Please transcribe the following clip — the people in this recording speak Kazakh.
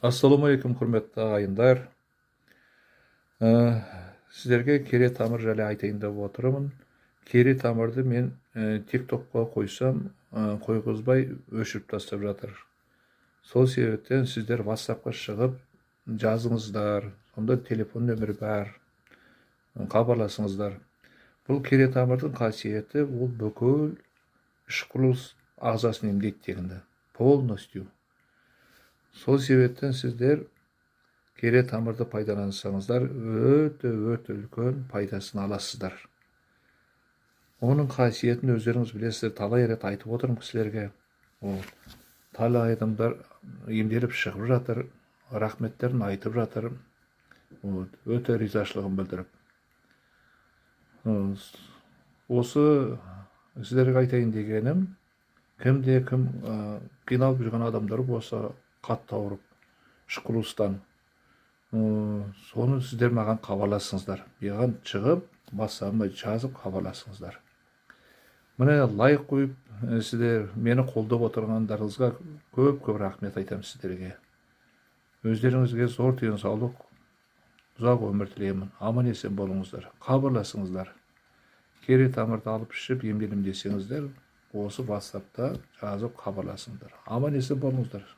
Ассалаумағалейкум, құрметті ағайындар. Сіздерге кере тамыр жайлы айтайын деп отырмын. Кере тамырды мен тиктокқа қойсам, қойғызбай өшіріп тастап жатыр. Сол себептен сіздер WhatsAppқа шығып жазыңыздар, сонда телефон нөмірі бар, хабарласыңыздар. Бұл кере тамырдың қасиеті, ол бүкіл ішқұрылыс ағзасын емдейді дегенді, полностью. Сол себептен сіздер кере тамырды пайдалансаңыздар, өте үлкен пайдасын аласыздар. Оның қасиетін өздеріңіз білесіздер, талай рет айтып отырмын кісілерге. Талай адамдар емделіп шығып жатыр, рахметтерін айтып жатыр, өте ризашылығын білдіріп. Осы сіздерге айтайын дегенім, кім қиналып жүрген адамдар болса, қатты ауырып, ішқұрылыстан, соны сіздер маған хабарласыңыздар. Маған шығып, WhatsApp-ыма жазып хабарласыңыздар. Міне лайк қойып, сіздер мені қолдап отырғандарыңызға көп рахмет айтамын сіздерге. Өздеріңізге зор денсаулық, ұзақ өмір тілеймін. Аман есен болыңыздар, хабарласыңыздар. Кере тамырды алып ішіп емделем десеңіздер, осы WhatsApp-та жазып хабарласыңыздар. Аман есен болыңыздар.